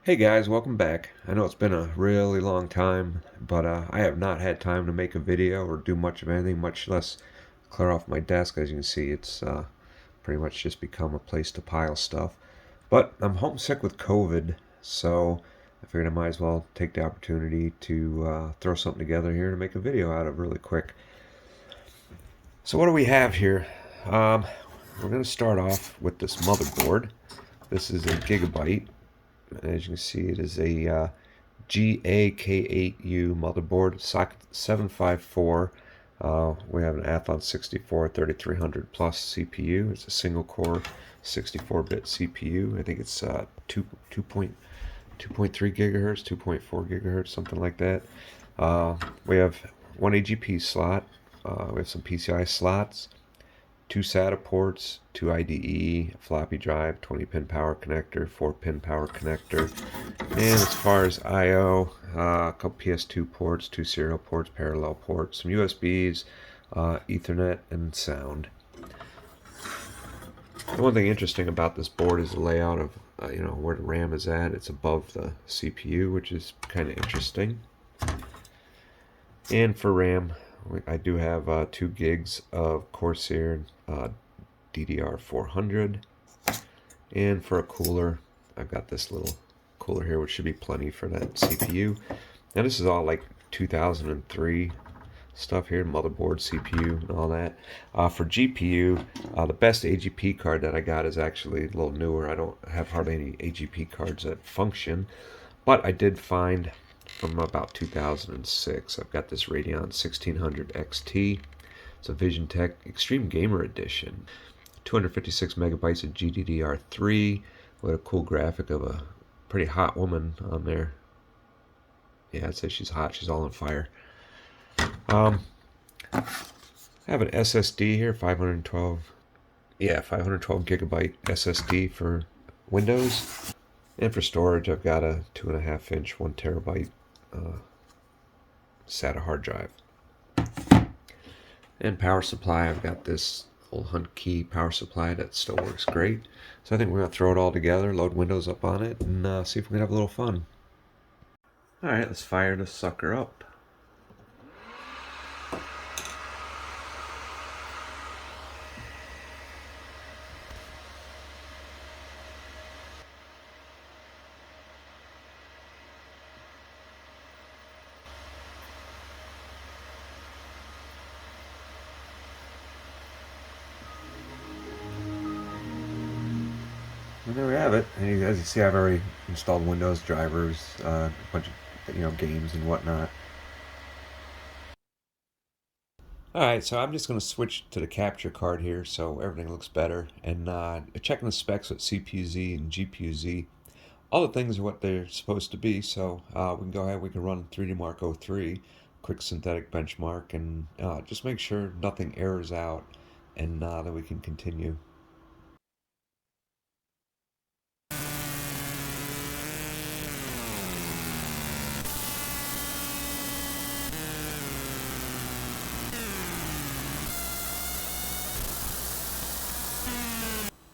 Hey guys, welcome back. I know it's been a really long time, but I have not had time to make a video or do much of anything, much less clear off my desk. As you can see, it's pretty much just become a place to pile stuff. But I'm homesick with COVID, so I figured I might as well take the opportunity to throw something together here to make a video out of really quick. So what do we have here? Um, we're going to start off with this motherboard. This is a Gigabyte. As you can see, it is a GA-K8U motherboard, socket 754. We have an Athlon 64 3300 plus CPU. It's a single core 64-bit CPU. I think it's 2.3 gigahertz, 2.4 gigahertz, something like that. We have one AGP slot. We have some PCI slots, two SATA ports, two IDE, floppy drive, 20-pin power connector, 4-pin power connector, and as far as I/O, a couple PS2 ports, two serial ports, parallel ports, some USBs, Ethernet, and sound. The one thing interesting about this board is the layout of where the RAM is at. It's above the CPU, which is kind of interesting. And for RAM, I do have 2 gigs of Corsair DDR400. And for a cooler, I've got this little cooler here, which should be plenty for that CPU. Now this is all like 2003 stuff here, motherboard, CPU, and all that. For GPU, the best AGP card that I got is actually a little newer. I don't have hardly any AGP cards that function, but I did find from about 2006. I've got this Radeon 1600 XT. It's a VisionTech Extreme Gamer Edition. 256 megabytes of GDDR3 with a cool graphic of a pretty hot woman on there. Yeah, I'd say she's hot. She's all on fire. I have an SSD here, 512 gigabyte SSD for Windows. And for storage, I've got a 2.5 inch, 1 terabyte SATA hard drive. And power supply, I've got this old Hunt Key power supply that still works great. So I think we're going to throw it all together, load Windows up on it, and see if we can have a little fun. Alright, let's fire this sucker up. And there we have it. And as you see, I've already installed Windows drivers, a bunch of games and whatnot. Alright, so I'm just going to switch to the capture card here so everything looks better. And checking the specs with CPU-Z and GPU-Z. All the things are what they're supposed to be, so we can go ahead, we can run 3D Mark 03, quick synthetic benchmark, and just make sure nothing errors out, and then we can continue.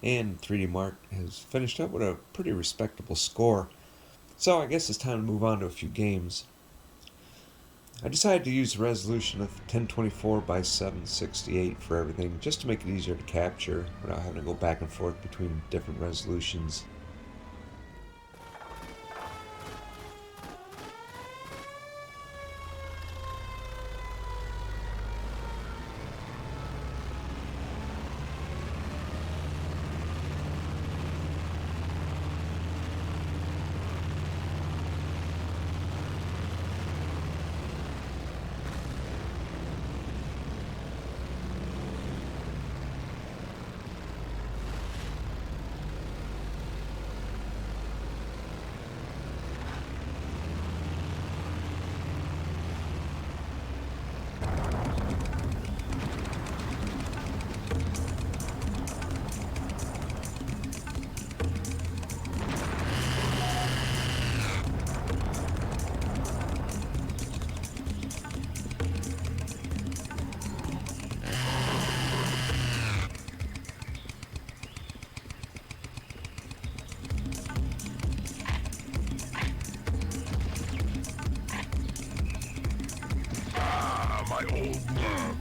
And 3D Mark has finished up with a pretty respectable score. So I guess it's time to move on to a few games. I decided to use a resolution of 1024 by 768 for everything, just to make it easier to capture without having to go back and forth between different resolutions. my old love.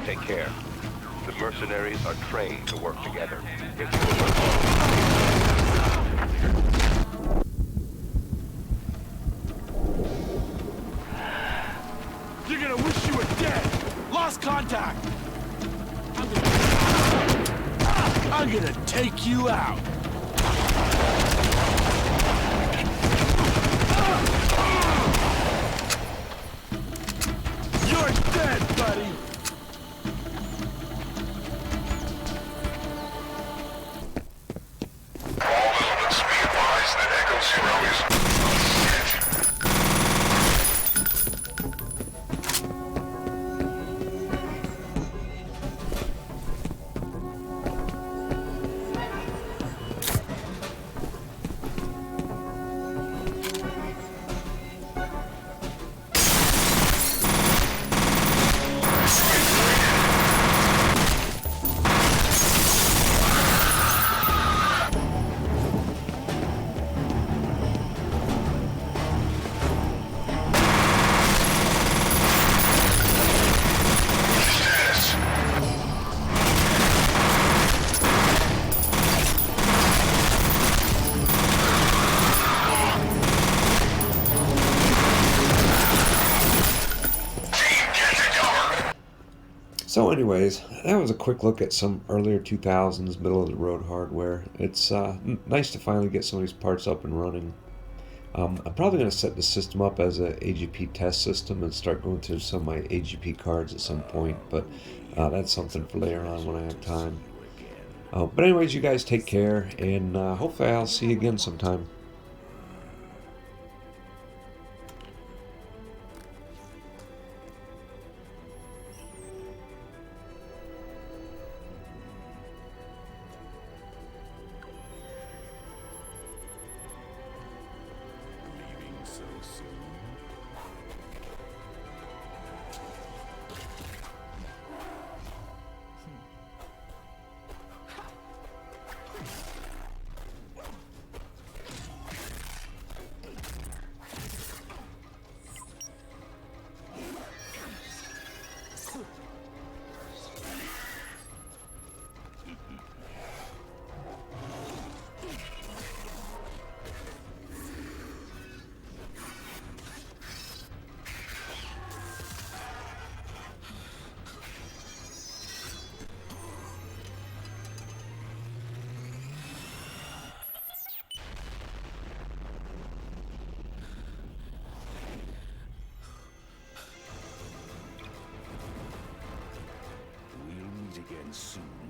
Take care. The mercenaries are trained to work together. If You're gonna wish you were dead! Lost contact! I'm gonna take you out! You're dead, buddy! So anyways, that was a quick look at some earlier 2000s middle-of-the-road hardware. It's nice to finally get some of these parts up and running. I'm probably going to set the system up as an AGP test system and start going through some of my AGP cards at some point, but that's something for later on when I have time. But anyways, you guys take care, and hopefully I'll see you again sometime. soon.